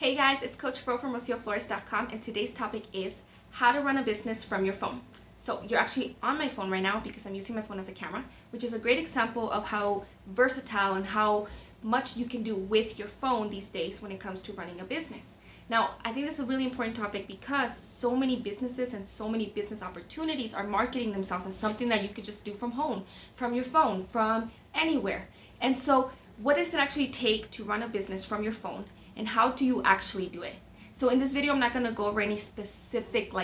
Hey guys, it's Coach Fro from RocioFlores.com, and today's topic is how to run a business from your phone. So you're actually on my phone right now because I'm using my phone as a camera, which is a great example of how versatile and how much you can do with your phone these days when it comes to running a business. Now, I think this is a really important topic because so many businesses and so many business opportunities are marketing themselves as something that you could just do from home, from your phone, from anywhere. And so, what does it actually take to run a business from your phone, and how do you actually do it? So in this video, I'm not going to go over any specific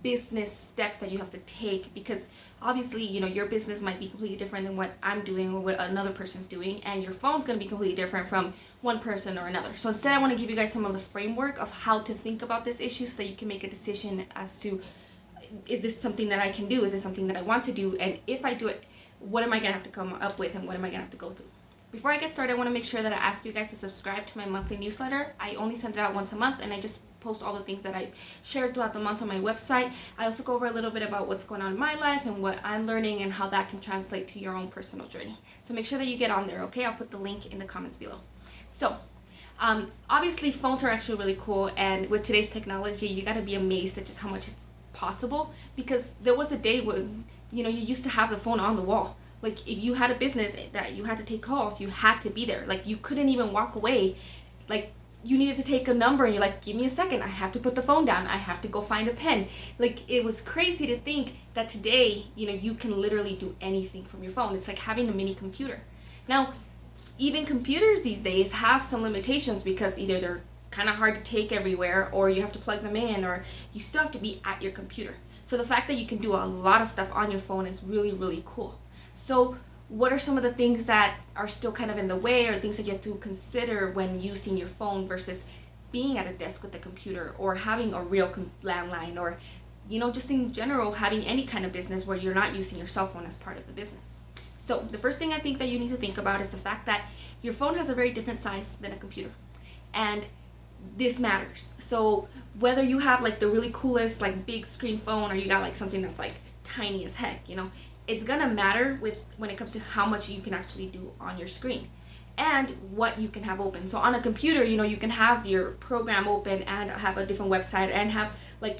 business steps that you have to take, because obviously, your business might be completely different than what I'm doing or what another person's doing, and your phone's going to be completely different from one person or another. So instead, I want to give you guys some of the framework of how to think about this issue so that you can make a decision as to, is this something that I can do? Is this something that I want to do? And if I do it, what am I going to have to come up with, and what am I going to have to go through? Before I get started, I want to make sure that I ask you guys to subscribe to my monthly newsletter. I only send it out once a month, and I just post all the things that I shared throughout the month on my website. I also go over a little bit about what's going on in my life and what I'm learning and how that can translate to your own personal journey. So make sure that you get on there, okay? I'll put the link in the comments below. So, obviously phones are actually really cool, and with today's technology, you got to be amazed at just how much is possible, because there was a day when, you used to have the phone on the wall. Like, if you had a business that you had to take calls, you had to be there. Like, you couldn't even walk away. Like, you needed to take a number, and you're like, give me a second, I have to put the phone down, I have to go find a pen. Like, it was crazy to think that today, you can literally do anything from your phone. It's like having a mini computer. Now, even computers these days have some limitations, because either they're kind of hard to take everywhere, or you have to plug them in, or you still have to be at your computer. So the fact that you can do a lot of stuff on your phone is really, really cool. So what are some of the things that are still kind of in the way, or things that you have to consider when using your phone versus being at a desk with a computer, or having a real landline, or just in general having any kind of business where you're not using your cell phone as part of the business? So the first thing I think that you need to think about is the fact that your phone has a very different size than a computer, and this matters. So whether you have the really coolest big screen phone, or you got something that's tiny as heck, it's gonna matter when it comes to how much you can actually do on your screen and what you can have open. So on a computer, you can have your program open and have a different website, and have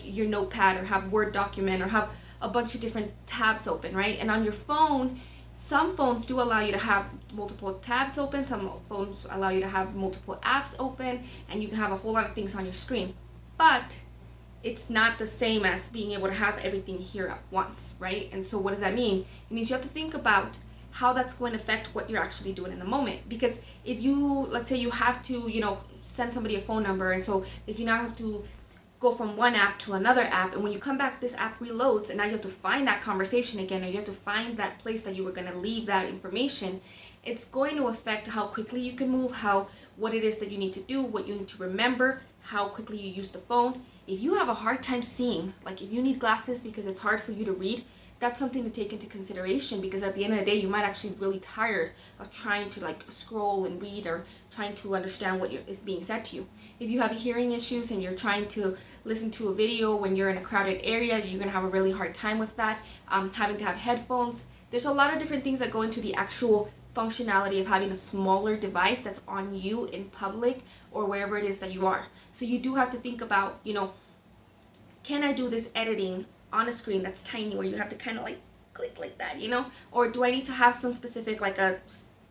your notepad, or have Word document, or have a bunch of different tabs open, right? And on your phone, some phones do allow you to have multiple tabs open, some phones allow you to have multiple apps open, and you can have a whole lot of things on your screen. But it's not the same as being able to have everything here at once, right? And so what does that mean? It means you have to think about how that's going to affect what you're actually doing in the moment. Because if you, let's say you have to, send somebody a phone number, and so if you now have to go from one app to another app, and when you come back, this app reloads, and now you have to find that conversation again, or you have to find that place that you were going to leave that information. It's going to affect how quickly you can move, what it is that you need to do, what you need to remember, how quickly you use the phone. If you have a hard time seeing, if you need glasses because it's hard for you to read, that's something to take into consideration, because at the end of the day, you might actually be really tired of trying to scroll and read, or trying to understand what is being said to you. If you have hearing issues and you're trying to listen to a video when you're in a crowded area, you're going to have a really hard time with that. Having to have headphones. There's a lot of different things that go into the actual functionality of having a smaller device that's on you in public, or wherever it is that you are. So you do have to think about, can I do this editing on a screen that's tiny, where you have to kind of click like that, or do I need to have some specific, a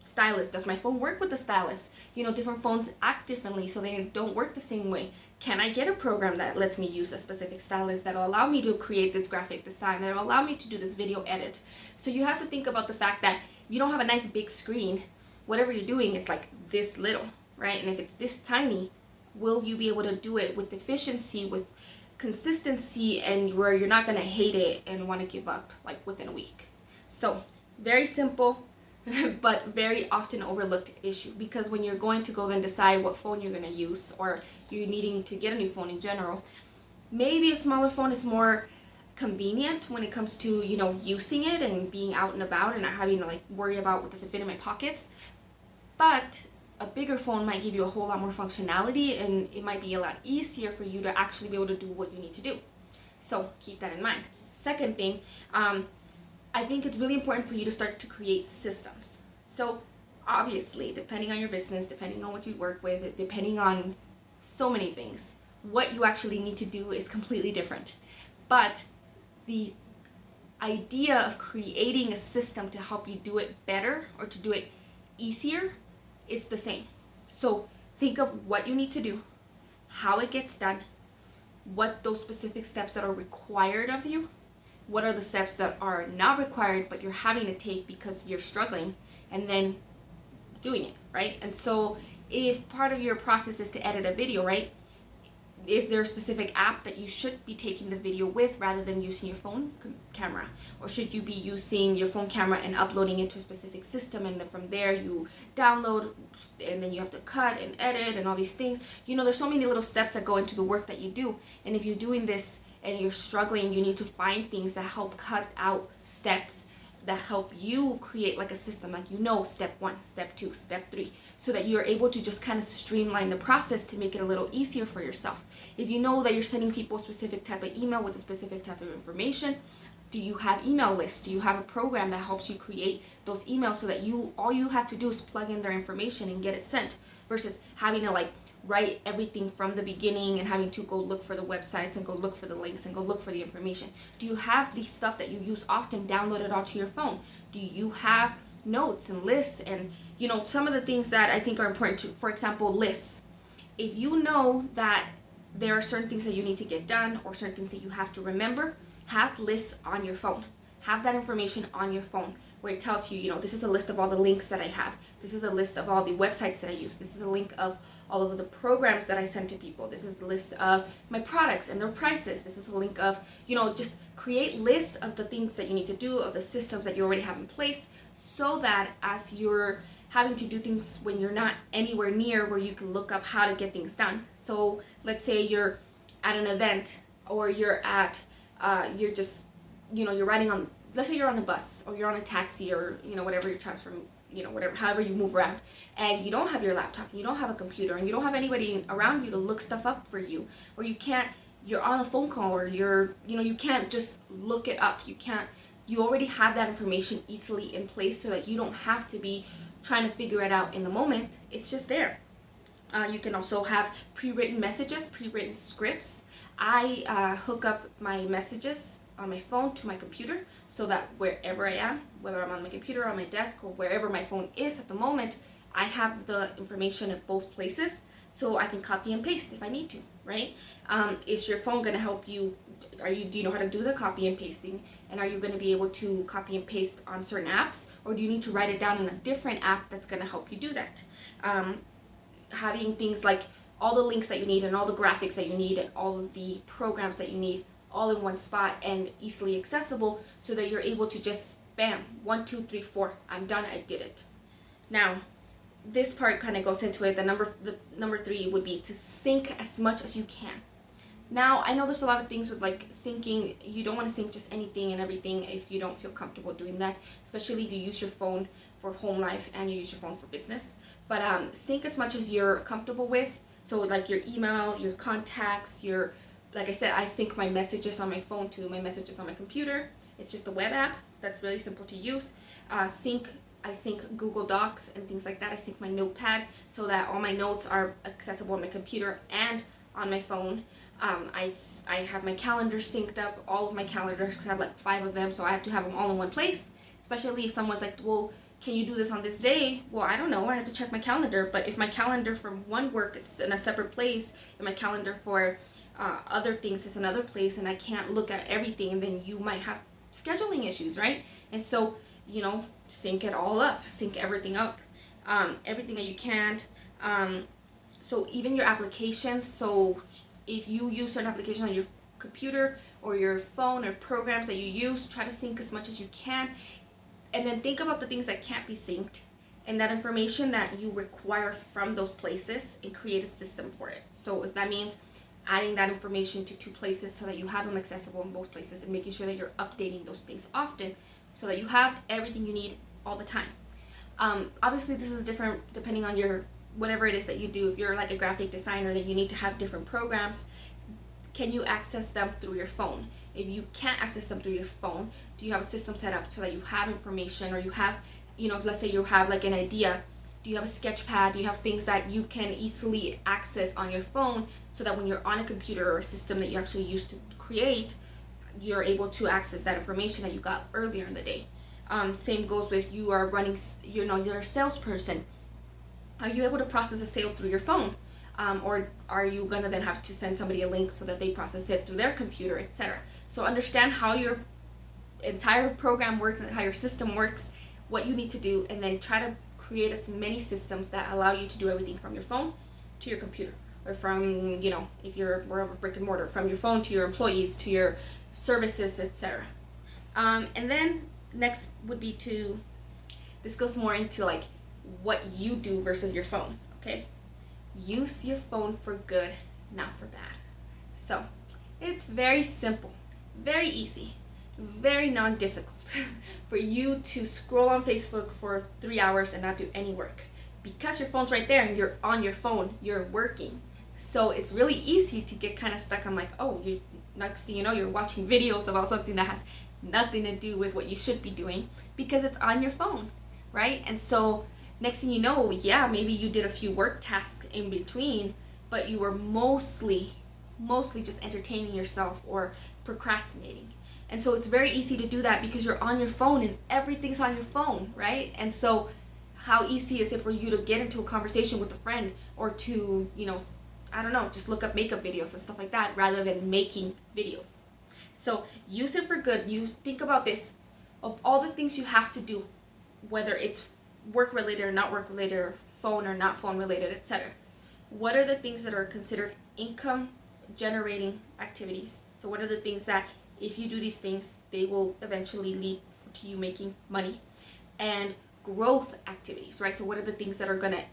stylus? Does my phone work with the stylus? Different phones act differently, so they don't work the same way. Can I get a program that lets me use a specific stylus that'll allow me to create this graphic design, that'll allow me to do this video edit? So you have to think about the fact that if you don't have a nice big screen, whatever you're doing is this little, right? And if it's this tiny, will you be able to do it with efficiency, with consistency, and where you're not going to hate it and want to give up within a week? So very simple, but very often overlooked issue, because when you're going to go then decide what phone you're going to use, or you're needing to get a new phone in general, maybe a smaller phone is more convenient when it comes to using it and being out and about, and not having to worry about what does it fit in my pockets. But a bigger phone might give you a whole lot more functionality, and it might be a lot easier for you to actually be able to do what you need to do. So keep that in mind. Second thing, I think it's really important for you to start to create systems. So obviously, depending on your business, depending on what you work with, depending on so many things. What you actually need to do is completely different. But the idea of creating a system to help you do it better or to do it easier is the same. So think of what you need to do, how it gets done, what those specific steps that are required of you, what are the steps that are not required but you're having to take because you're struggling, and then doing it, right? And so if part of your process is to edit a video, right, is there a specific app that you should be taking the video with rather than using your phone camera? Or should you be using your phone camera and uploading it to a specific system, and then from there you download, and then you have to cut and edit and all these things? You know, there's so many little steps that go into the work that you do. And if you're doing this and you're struggling, you need to find things that help cut out steps that help you create like a system, like, you know, step 1, step 2, step 3, so that you're able to just kind of streamline the process to make it a little easier for yourself. If you know that you're sending people a specific type of email with a specific type of information, do you have email lists? Do you have a program that helps you create those emails so that all you have to do is plug in their information and get it sent, versus having to like write everything from the beginning and having to go look for the websites and go look for the links and go look for the information? Do you have the stuff that you use often downloaded onto your phone? Do you have notes and lists and, you know, some of the things that I think are important to, for example, lists. If you know that there are certain things that you need to get done or certain things that you have to remember, have lists on your phone. Have that information on your phone where it tells you, you know, this is a list of all the links that I have. This is a list of all the websites that I use. This is a link of all of the programs that I send to people. This is the list of my products and their prices. This is a link of, you know, just create lists of the things that you need to do, of the systems that you already have in place, so that as you're having to do things when you're not anywhere near where you can look up how to get things done. So let's say you're at an event, or you're at, you're just, you know, you're riding on, let's say you're on a bus or you're on a taxi, or, you know, whatever you're transferring, you know, whatever, however you move around, and you don't have your laptop, you don't have a computer, and you don't have anybody around you to look stuff up for you, or you can't, you're on a phone call, or you're, you know, you can't just look it up. You already have that information easily in place so that you don't have to be trying to figure it out in the moment. It's just there. You can also have pre-written messages, pre-written scripts. I hook up my messages on my phone to my computer so that wherever I am, whether I'm on my computer, on my desk, or wherever my phone is at the moment, I have the information at both places, so I can copy and paste if I need to, right? Is your phone going to help you? Do you know how to do the copy and pasting? And are you going to be able to copy and paste on certain apps? Or do you need to write it down in a different app that's going to help you do that? Having things like all the links that you need and all the graphics that you need and all of the programs that you need all in one spot and easily accessible, so that you're able to just bam, 1, 2, 3, 4, I'm done, I did it. Now, this part kind of goes into it. The number 3 would be to sync as much as you can. Now, I know there's a lot of things with like syncing. You don't want to sync just anything and everything if you don't feel comfortable doing that, especially if you use your phone for home life and you use your phone for business. But sync as much as you're comfortable with. So like your email, your contacts, your, like I said, I sync my messages on my phone to my messages on my computer. It's just a web app that's really simple to use. I sync Google Docs and things like that. I sync my notepad so that all my notes are accessible on my computer and on my phone. I have my calendar synced up, all of my calendars, because I have like 5 of them, so I have to have them all in one place. Especially if someone's like, well, can you do this on this day? Well, I don't know, I have to check my calendar. But if my calendar for one work is in a separate place and my calendar for other things is another place, and I can't look at everything, then you might have scheduling issues, right? And so, you know, sync it all up, sync everything up, everything that you can. So even your applications, so if you use certain applications on your computer or your phone or programs that you use, try to sync as much as you can. And then think about the things that can't be synced and that information that you require from those places, and create a system for it. So if that means adding that information to 2 places so that you have them accessible in both places, and making sure that you're updating those things often so that you have everything you need all the time. Obviously this is different depending on your, whatever it is that you do. If you're like a graphic designer, then you need to have different programs. Can you access them through your phone? If you can't access them through your phone, do you have a system set up so that you have information, or you have, you know, let's say you have like an idea Do you have a sketch pad? Do you have things that you can easily access on your phone so that when you're on a computer or a system that you actually use to create, you're able to access that information that you got earlier in the day? Same goes with you are running, you're a salesperson. Are you able to process a sale through your phone? Or are you gonna then have to send somebody a link so that they process it through their computer, etc.? So understand how your entire program works and how your system works, what you need to do, and then try to create as many systems that allow you to do everything from your phone to your computer, or from, if you're more of a brick and mortar, from your phone to your employees, to your services, etc. And then next would be this goes more into like what you do versus your phone, okay? Use your phone for good, not for bad. So it's very simple, very easy, very non-difficult for you to scroll on Facebook for 3 hours and not do any work. Because your phone's right there and you're on your phone, you're working. So it's really easy to get kind of stuck on like, next thing you know, you're watching videos about something that has nothing to do with what you should be doing because it's on your phone, right? And so next thing you know, maybe you did a few work tasks in between, but you were mostly just entertaining yourself or procrastinating. And so it's very easy to do that because you're on your phone and everything's on your phone, right? And so how easy is it for you to get into a conversation with a friend, or to, just look up makeup videos and stuff like that rather than making videos? So use it for good. Think about this. Of all the things you have to do, whether it's work related or not work related, or phone or not phone related, etc., what are the things that are considered income generating activities? So what are the things that if you do these things, they will eventually lead to you making money? And growth activities, right? So what are the things that are going to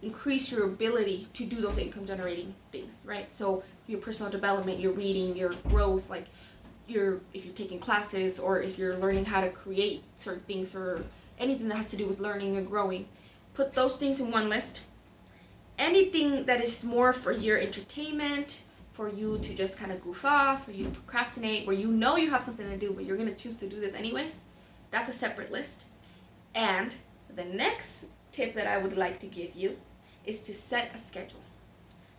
increase your ability to do those income generating things, right? So your personal development, your reading, your growth, like if you're taking classes, or if you're learning how to create certain things, or anything that has to do with learning and growing. Put those things in one list. Anything that is more for your entertainment, for you to just kind of goof off, for you to procrastinate, where you have something to do, but you're going to choose to do this anyways, that's a separate list. And the next tip that I would like to give you is to set a schedule.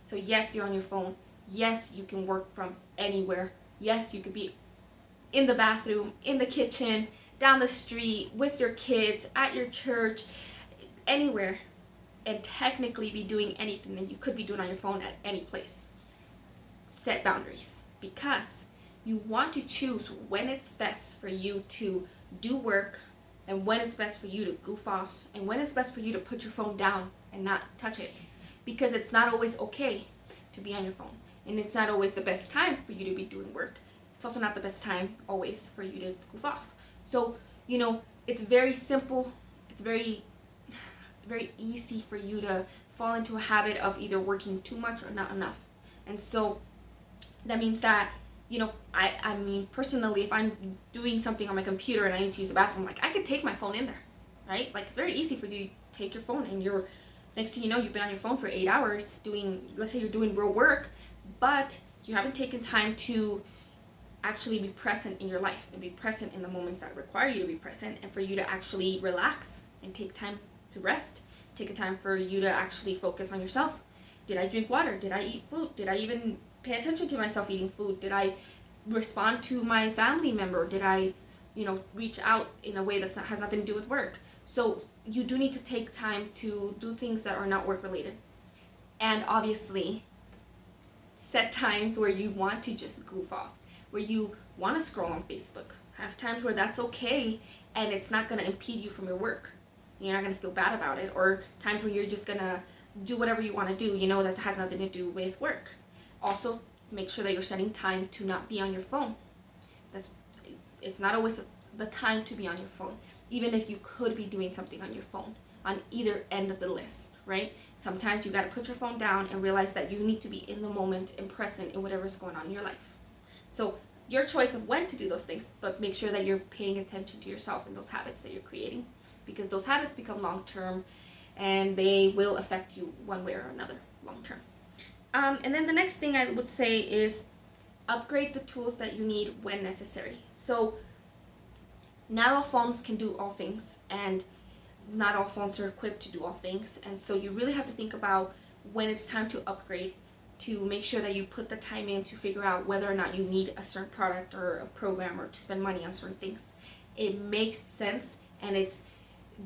So yes, you're on your phone. Yes, you can work from anywhere. Yes, you could be in the bathroom, in the kitchen, down the street, with your kids, at your church, anywhere, and technically be doing anything that you could be doing on your phone at any place. Set boundaries, because you want to choose when it's best for you to do work, and when it's best for you to goof off, and when it's best for you to put your phone down and not touch it. Because it's not always okay to be on your phone, and it's not always the best time for you to be doing work. It's also not the best time always for you to goof off. So, it's very simple. It's very, very easy for you to fall into a habit of either working too much or not enough. And so that means that, I mean, personally, if I'm doing something on my computer and I need to use the bathroom, like, I could take my phone in there, right? Like, it's very easy for you to take your phone, and next thing you know, you've been on your phone for 8 hours let's say you're doing real work, but you haven't taken time to actually be present in your life and be present in the moments that require you to be present, and for you to actually relax and take time to rest, take a time for you to actually focus on yourself. Did I drink water? Did I eat food? Did I even pay attention to myself eating food? Did I respond to my family member? Did I, reach out in a way that has nothing to do with work? So you do need to take time to do things that are not work related. And obviously, set times where you want to just goof off, where you want to scroll on Facebook. Have times where that's okay, and it's not going to impede you from your work. You're not going to feel bad about it. Or times when you're just going to do whatever you want to do, that has nothing to do with work. Also, make sure that you're setting time to not be on your phone. It's not always the time to be on your phone, even if you could be doing something on your phone, on either end of the list, right? Sometimes you got to put your phone down and realize that you need to be in the moment and present in whatever's going on in your life. So your choice of when to do those things, but make sure that you're paying attention to yourself and those habits that you're creating, because those habits become long-term and they will affect you one way or another long-term. And then the next thing I would say is upgrade the tools that you need when necessary. So not all phones can do all things, and not all phones are equipped to do all things, and so you really have to think about when it's time to upgrade, to make sure that you put the time in to figure out whether or not you need a certain product or a program or to spend money on certain things. It makes sense, and it's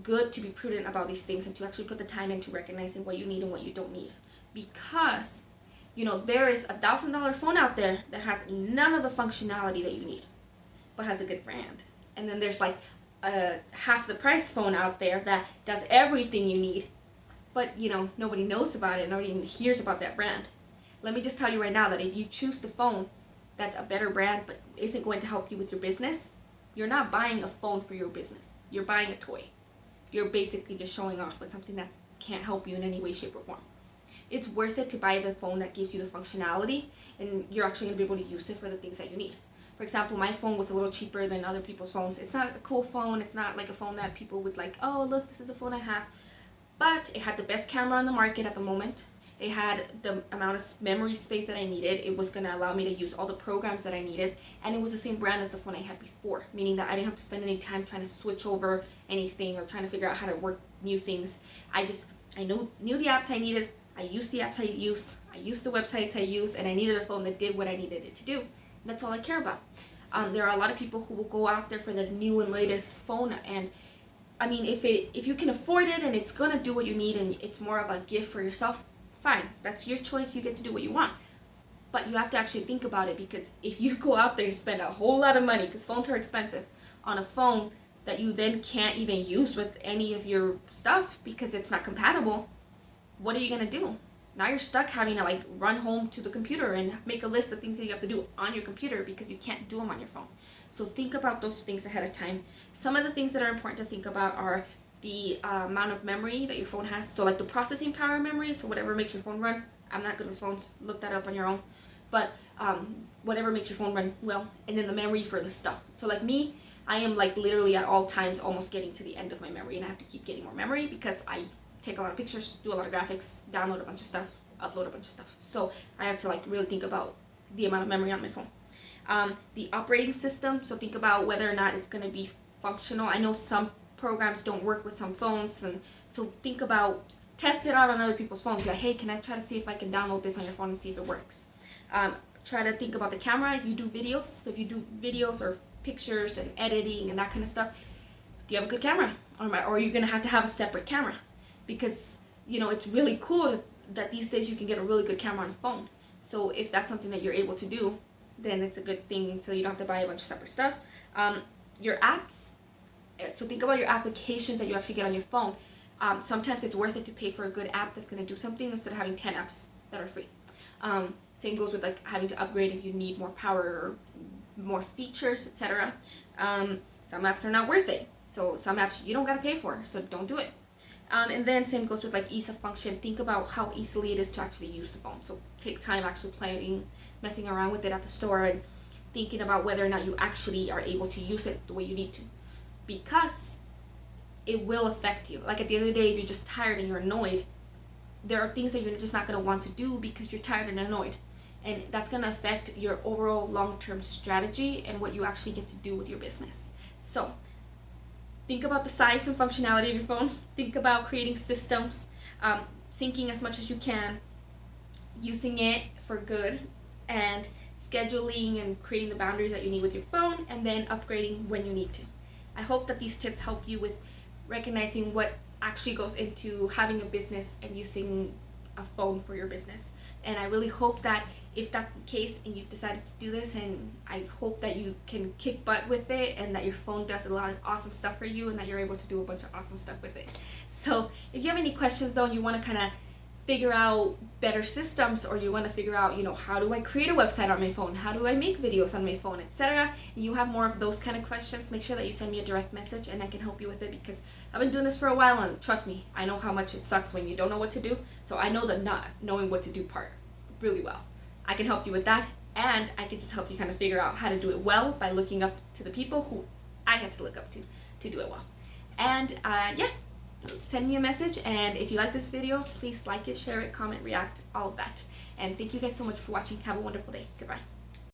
good to be prudent about these things and to actually put the time into recognizing what you need and what you don't need. Because, there is $1,000 phone out there that has none of the functionality that you need, but has a good brand. And then there's like a half the price phone out there that does everything you need, but nobody knows about it, nobody even hears about that brand. Let me just tell you right now that if you choose the phone that's a better brand but isn't going to help you with your business, you're not buying a phone for your business. You're buying a toy. You're basically just showing off with something that can't help you in any way, shape, or form. It's worth it to buy the phone that gives you the functionality and you're actually going to be able to use it for the things that you need. For example, my phone was a little cheaper than other people's phones. It's not a cool phone. It's not like a phone that people would like, oh, look, this is the phone I have. But it had the best camera on the market at the moment. It had the amount of memory space that I needed. It was going to allow me to use all the programs that I needed. And it was the same brand as the phone I had before, meaning that I didn't have to spend any time trying to switch over anything or trying to figure out how to work new things. I knew the apps I needed. I used the apps I use. I used the websites I use, and I needed a phone that did what I needed it to do. That's all I care about. There are a lot of people who will go out there for the new and latest phone, and I mean, if you can afford it and it's gonna do what you need and it's more of a gift for yourself, fine. That's your choice. You get to do what you want. But you have to actually think about it, because if you go out there and spend a whole lot of money, because phones are expensive, on a phone that you then can't even use with any of your stuff because it's not compatible, what are you gonna do? Now you're stuck having to run home to the computer and make a list of things that you have to do on your computer because you can't do them on your phone. So think about those things ahead of time. Some of the things that are important to think about are the amount of memory that your phone has. So like the processing power memory, so whatever makes your phone run. I'm not good with phones, look that up on your own. But whatever makes your phone run well. And then the memory for the stuff. So like me, I am literally at all times almost getting to the end of my memory, and I have to keep getting more memory because I take a lot of pictures, do a lot of graphics, download a bunch of stuff, upload a bunch of stuff. So I have to really think about the amount of memory on my phone. The operating system, so think about whether or not it's going to be functional. I know some programs don't work with some phones, and so think about, test it out on other people's phones. Be like, hey, can I try to see if I can download this on your phone and see if it works? Try to think about the camera. If you do videos, so if you do videos or pictures and editing and that kind of stuff, do you have a good camera? Or are you going to have a separate camera? Because it's really cool that these days you can get a really good camera on a phone. So if that's something that you're able to do, then it's a good thing, so you don't have to buy a bunch of separate stuff. Your apps, so think about your applications that you actually get on your phone. Sometimes it's worth it to pay for a good app that's going to do something instead of having 10 apps that are free. Same goes with having to upgrade if you need more power or more features, etc. Some apps are not worth it, so some apps you don't got to pay for, so don't do it. And then same goes with ease of function. Think about how easily it is to actually use the phone. So take time actually playing, messing around with it at the store, and thinking about whether or not you actually are able to use it the way you need to, because it will affect you. At the end of the day, if you're just tired and you're annoyed, there are things that you're just not going to want to do because you're tired and annoyed, and that's going to affect your overall long-term strategy and what you actually get to do with your business. So think about the size and functionality of your phone. Think about creating systems, syncing as much as you can, using it for good, and scheduling and creating the boundaries that you need with your phone, and then upgrading when you need to. I hope that these tips help you with recognizing what actually goes into having a business and using a phone for your business. And I really hope that if that's the case and you've decided to do this, and I hope that you can kick butt with it and that your phone does a lot of awesome stuff for you and that you're able to do a bunch of awesome stuff with it. So if you have any questions though and you want to kind of figure out better systems, or you want to figure out, how do I create a website on my phone? How do I make videos on my phone, etc. You have more of those kind of questions, make sure that you send me a direct message and I can help you with it, because I've been doing this for a while, and trust me, I know how much it sucks when you don't know what to do. So I know the not knowing what to do part really well. I can help you with that, and I can just help you kind of figure out how to do it well by looking up to the people who I had to look up to do it well. And yeah, send me a message, and if you like this video, please like it, share it, comment, react, all of that. And thank you guys so much for watching. Have a wonderful day. Goodbye.